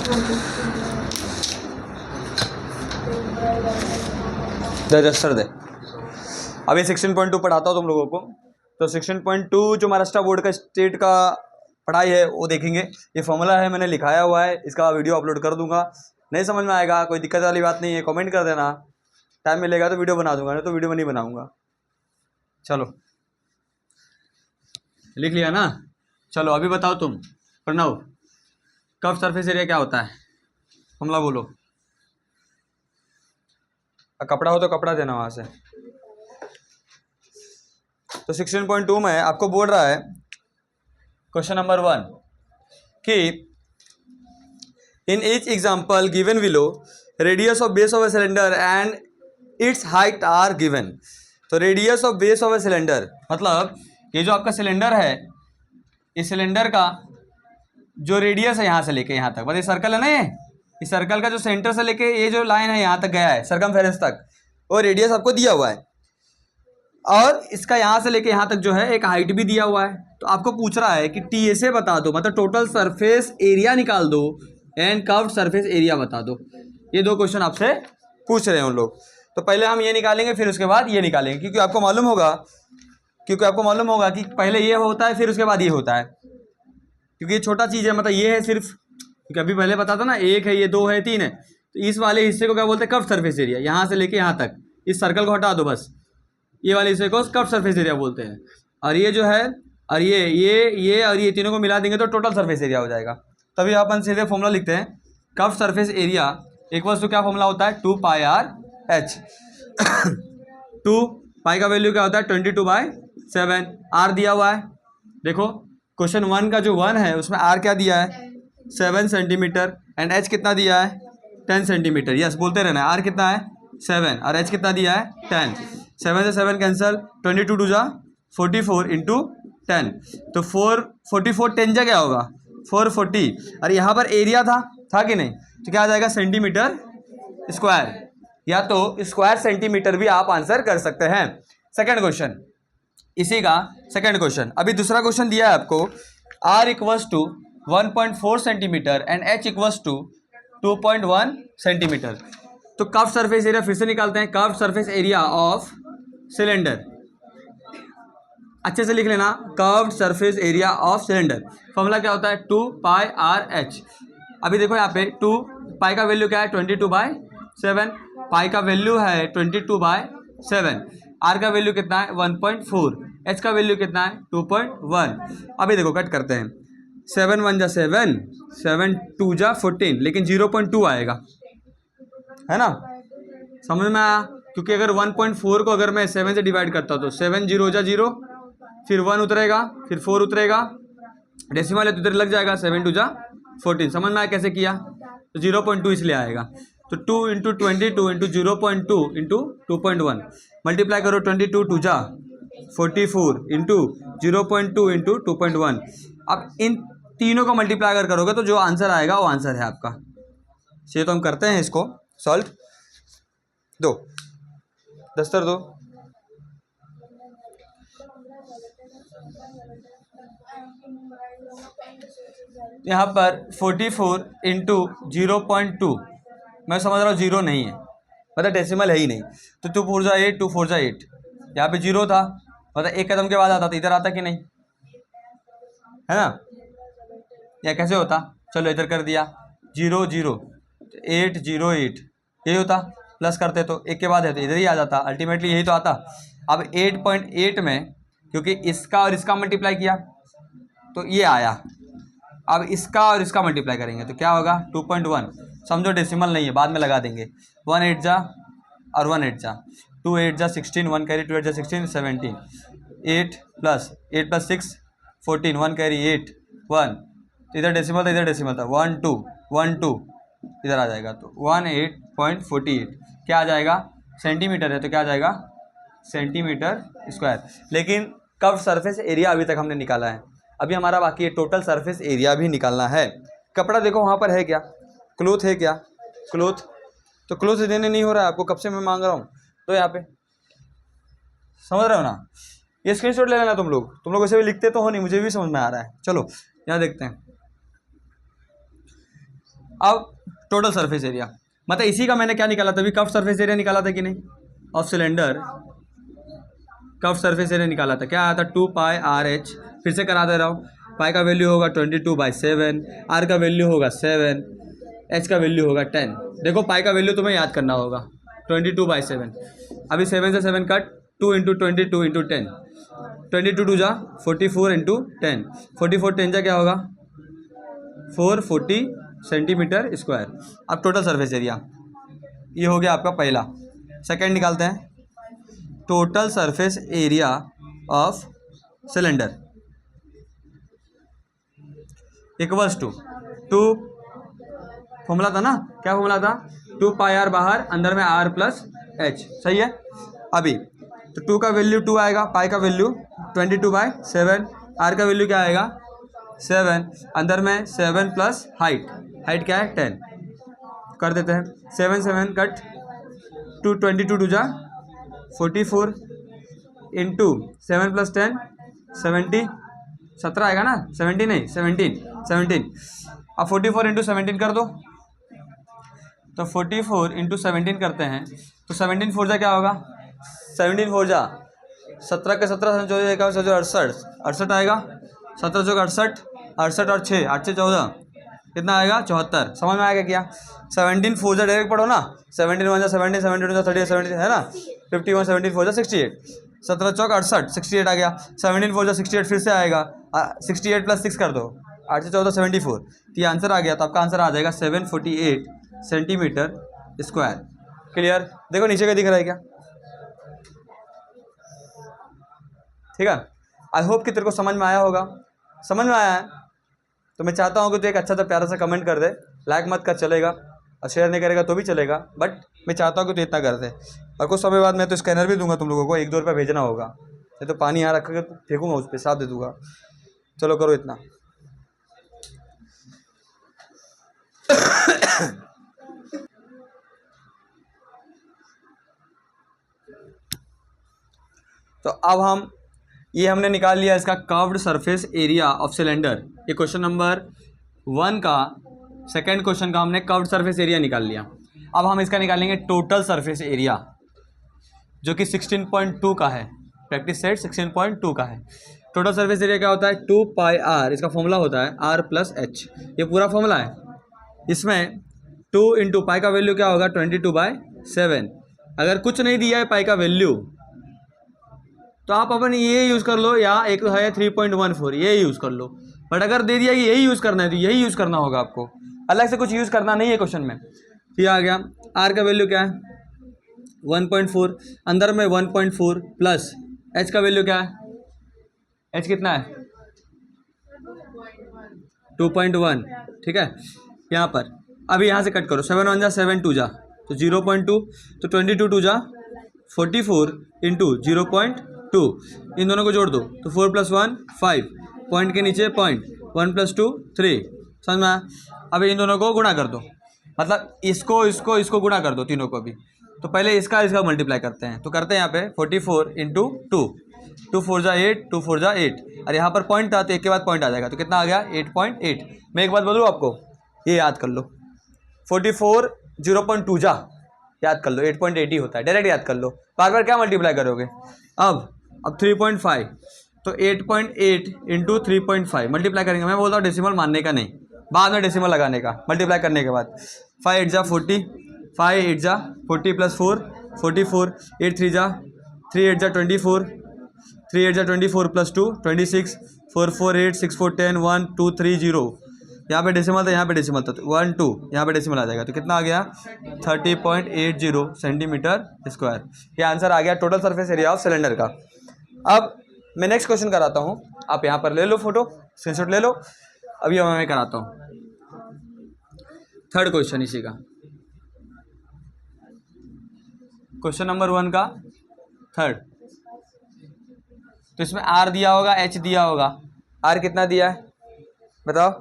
दे register दे। अभी 16.2 पढ़ाता हूँ तुम लोगों को। तो 16.2 जो महाराष्ट्र बोर्ड का स्टेट का पढ़ाई है वो देखेंगे। ये फॉर्मूला है, मैंने लिखाया हुआ है, इसका वीडियो अपलोड कर दूंगा। नहीं समझ में आएगा कोई दिक्कत वाली बात नहीं है, कमेंट कर देना, टाइम मिलेगा तो वीडियो बना दूंगा, नहीं तो वीडियो में नहीं बनाऊंगा। चलो लिख लिया ना। चलो अभी बताओ तुम प्रणव, कर्व सरफेस एरिया क्या होता है? फॉर्मूला बोलो। कपड़ा हो तो कपड़ा देना वहां से। तो 16.2 में आपको बोल रहा है क्वेश्चन नंबर 1 कि in each example given below radius of base of a cylinder and its height are given. तो radius of base of a cylinder मतलब ये जो आपका सिलेंडर है, इस सिलेंडर का जो रेडियस है यहाँ से लेके यहाँ तक, मतलब ये सर्कल है ना, ये इस सर्कल का जो सेंटर से लेके ये जो लाइन है यहाँ तक गया है सरकमफेरेंस तक, वो रेडियस आपको दिया हुआ है। और इसका यहाँ से लेके यहाँ तक जो है एक हाइट भी दिया हुआ है। तो आपको पूछ रहा है कि टीएसए बता दो, मतलब टोटल सरफेस एरिया निकाल दो एंड कर्व्ड सरफेस एरिया बता दो। ये दो क्वेश्चन आपसे पूछ रहे हैं उन लोग। तो पहले हम ये निकालेंगे, फिर उसके बाद ये निकालेंगे, क्योंकि आपको मालूम होगा कि पहले ये होता है फिर उसके बाद ये होता है, क्योंकि ये छोटा चीज़ है, मतलब ये है सिर्फ, क्योंकि अभी पहले बता था ना, एक है, ये दो है, तीन है। तो इस वाले हिस्से को क्या बोलते हैं? Curved surface area. यहाँ से लेके यहाँ तक इस सर्कल को हटा दो बस, ये वाले हिस्से को कर्व्ड सरफेस एरिया बोलते हैं। और ये जो है, और ये और ये तीनों को मिला देंगे तो टोटल सरफेस एरिया हो जाएगा। तभी अपन सीधे फॉर्मूला लिखते हैं, curved surface area equals to क्या फॉर्मूला होता है? 2πr/h। 2 पाई का वैल्यू क्या होता है? 22/7। आर दिया हुआ है, देखो क्वेश्चन 1 का जो 1 है उसमें आर क्या दिया है? 7 सेंटीमीटर एंड एच कितना दिया है? 10 सेंटीमीटर। यस बोलते रहना है। आर कितना है? 7 और एच कितना दिया है? 10। 7 से 7 कैंसिल, 22 2 जा 44 इंटू 10। तो 444 10 जा क्या होगा? 440। और यहाँ पर एरिया था कि नहीं? तो क्या आ जाएगा? सेंटीमीटर स्क्वायर, या तो स्क्वायर सेंटीमीटर भी आप आंसर कर सकते हैं। सेकंड क्वेश्चन, इसी का सेकंड क्वेश्चन। अभी दूसरा क्वेश्चन दिया है आपको, r equals to 1.4 centimetre and h equals to 2.1 centimetre. तो कर्व्ड सरफेस एरिया फिर से निकालते हैं। Curved surface area of cylinder, अच्छे से लिख लेना, curved surface area of cylinder. Formula क्या होता है? 2πr/h। अभी देखो यहाँ पे 2 पाई का वैल्यू क्या है? 22/7। पाई का वैल्यू है 22/7। आर का वैल्यू कितना है? 1.4। एच का वैल्यू कितना है? 2.1। अभी देखो कट करते हैं, 7 1 जा 7, 7 2 जा 14, लेकिन 0.2 आएगा, है ना? समझ में आया? क्योंकि अगर 1.4 को अगर मैं 7 से डिवाइड करता हूँ तो 7 0 जा 0, फिर 1 उतरेगा, फिर 4 उतरेगा, डेसिमल है तो इधर लग जाएगा, 7 2 जा 14। समझ में आया कैसे किया? तो 0.2 इसलिए आएगा। तो 2 इंटू 22 इंटू 0.2 इंटू 2.1 मल्टीप्लाई करो, 22 2 जा 44 इंटू 0.2 इंटू 2.1। अब इन तीनों को मल्टीप्लाई अगर करोगे तो जो आंसर आएगा वो आंसर है आपका। चलिए तो हम करते हैं इसको सॉल्व। दो दस्तर दो। यहाँ पर 44 इंटू 0.2, मैं समझ रहा हूँ 0 नहीं है, मतलब डेसिमल है ही नहीं। तो 2 4 जा 8, 2 4 जा 8, यहाँ पे 0 था, मतलब एक कदम के बाद आता था, इधर आता कि नहीं, है ना? या कैसे होता? चलो इधर कर दिया, 0 0 8 0 8, यही होता। प्लस करते तो एक के बाद है तो इधर ही आ जाता, अल्टीमेटली यही तो आता। अब 8.8 में क्योंकि इसका और इसका मल्टीप्लाई किया तो ये आया, अब इसका और इसका मल्टीप्लाई करेंगे तो क्या होगा? 2.1। समझो डेसिमल नहीं है, बाद में लगा देंगे। 1 8 जा और 1 8 जा, 2 8 जा 16, 1 कैरी 2 8 जा 16 17, 8 प्लस 6 14, 1 कैरी 8 1, इधर डेसिमल था इधर डेसिमल था, 1 2 1 2 इधर आ जाएगा, तो 18.48 क्या आ जाएगा? सेंटीमीटर है तो क्या आ जाएगा? Centimetre square. लेकिन कर्व्ड सरफेस एरिया अभी तक हमने निकाला है, अभी हमारा बाकी है टोटल सरफेस एरिया भी निकालना है। कपड़ा देखो वहाँ पर है क्या? क्लोथ है क्या? क्लोथ, तो क्लोथ देने नहीं हो रहा है आपको, कब से मैं मांग रहा हूँ। तो यहाँ पे समझ रहे हो ना? ये स्क्रीनशॉट ले लेना तुम लोग वैसे भी लिखते तो हो नहीं, मुझे भी समझ में आ रहा है। चलो यहाँ देखते हैं, अब टोटल सरफेस एरिया, मतलब इसी का मैंने क्या निकाला था अभी, कर्व सरफेस एरिया निकाला था कि नहीं, of cylinder curve surface area निकाला था, क्या आया था 2 पाई आर एच। फिर से करा दे रहा हूँ, पाई का वैल्यू होगा 22/7, आर का वैल्यू होगा 7, एच का वैल्यू होगा 10। देखो पाई का वैल्यू तुम्हें याद करना होगा 22/7। अभी 7 से 7 कट, 2 इंटू 22 इंटू 10, 22 2 जा 44 इंटू 10, 44 10 जा क्या होगा 440 सेंटीमीटर स्क्वायर। अब टोटल सरफेस एरिया ये हो गया आपका पहला। सेकंड निकालते हैं, total surface area of cylinder equals to formula था ना, क्या फॉर्मूला था 2 पाई आर बाहर, अंदर में आर प्लस एच, सही है। अभी तो 2 का वैल्यू 2 आएगा, पाई का वैल्यू 22/7, आर का वैल्यू क्या आएगा 7, अंदर में 7 प्लस हाइट, हाइट क्या है 10, कर देते हैं 7 7 कट, 22 2 जा 44 इंटू 7 प्लस 10 70, 17 आएगा ना, 70 नहीं 17। अब 44 इंटू 17 कर दो, तो 44 इंटू 17 करते हैं तो 17 4 जा क्या होगा 17 4 जा 17 के 17 68, 68 आएगा, 17 चौक 68, 68 और 6 8 से 14 कितना आएगा 74। समझ में आएगा क्या, 17 4 जा डायरेक्ट पढ़ो ना, 17 1 जा 17, 17 2 जा 38, 70 है ना, 51 17 4 जा 68, 17 चौक 68, 68 आ गया, 17 4 जा 68 फिर से आएगा, 68 प्लस 6 कर दो, 8 से 14 74, तो ये आंसर आ गया। तो आपका आंसर आ जाएगा 748 सेंटीमीटर स्क्वायर। क्लियर, देखो नीचे का दिख रहा है क्या, ठीक है। आई होप कि तेरे को समझ में आया होगा। समझ में आया है तो मैं चाहता हूँ कि तू एक अच्छा सा प्यारा सा कमेंट कर दे, लाइक मत कर चलेगा, और शेयर नहीं करेगा तो भी चलेगा, बट मैं चाहता हूँ कि तू इतना कर दे। और कुछ समय बाद मैं तो स्कैनर भी दूंगा तुम लोगों को, 1-2 रुपये भेजना होगा, नहीं तो पानी यहाँ रख कर फेंकूंगा उस पर, साथ दे दूंगा। चलो करो इतना। तो अब हम ये हमने निकाल लिया इसका curved surface area of cylinder, ये क्वेश्चन नंबर 1 का सेकंड क्वेश्चन का हमने कर्व्ड सरफेस एरिया निकाल लिया। अब हम इसका निकालेंगे टोटल सरफेस एरिया, जो कि 16.2 का है, प्रैक्टिस सेट 16.2 का है। टोटल सरफेस एरिया क्या होता है 2 पाई आर, इसका फॉर्मूला होता है आर प्लस एच, ये पूरा फॉर्मूला है। इसमें 2 इंटू पाई का वैल्यू क्या होगा 22/7। अगर कुछ नहीं दिया है पाई का वैल्यू तो आप अपन ये यूज़ कर लो, या एक है 3.14 ये यूज़ कर लो, बट अगर दे दिया कि यही यूज़ करना है तो यही यूज़ करना होगा आपको, अलग से कुछ यूज़ करना नहीं है क्वेश्चन में। ये आ गया, आर का वैल्यू क्या है 1.4, अंदर में 1.4 प्लस एच का वैल्यू क्या है, एच कितना है 2.1, ठीक है। यहाँ पर अभी यहाँ से कट करो, 7 1 जा 7 2 जा तो 0.2, तो 22 2 जा 44 इंटू 0.2, इन दोनों को जोड़ दो तो 4 + 1 5, पॉइंट के नीचे पॉइंट, 1 + 2 3, समझ में आया। अभी इन दोनों को गुणा कर दो, मतलब इसको गुणा कर दो तीनों को भी। तो पहले इसका मल्टीप्लाई करते हैं, तो करते हैं यहाँ पे 44 इंटू 2, 2 4 जा 8, 2 4 जा 8, और यहाँ पर पॉइंट था तो एक के बाद पॉइंट आ जाएगा, तो कितना आ गया 8.8। मैं एक बात बोलूँ आपको, ये याद कर लो, 44 0.2 जा याद कर लो, 8.8 ही होता है, डायरेक्ट याद कर लो, बार बार क्या मल्टीप्लाई करोगे। अब 3.5, तो 8.8 इंटू 3.5 मल्टीप्लाई करेंगे। मैं बोलता हूँ डेसिमल मानने का नहीं, बाद में डेसिमल लगाने का, मल्टीप्लाई करने के बाद 5 8 जा 40, 5 8 जा 40 + 4 44, 8 3 जा 3 8 जा 24, 3 8 जा 24 + 2 26, 4 4 8 6 4 10 1 2 3 0, यहाँ पे डेसिमल था, यहाँ पे डेसिमल था, 1 2 यहाँ पे डेसिमल आ जाएगा, तो कितना आ गया 30.80 सेंटीमीटर स्क्वायर। ये आंसर आ गया total surface area of cylinder का। अब मैं नेक्स्ट क्वेश्चन कराता हूँ, आप यहाँ पर ले लो फोटो, स्क्रीनशॉट ले लो। अभी मैं कराता हूँ थर्ड क्वेश्चन इसी का, क्वेश्चन नंबर 1 का थर्ड। तो इसमें आर दिया होगा, एच दिया होगा, आर कितना दिया है बताओ,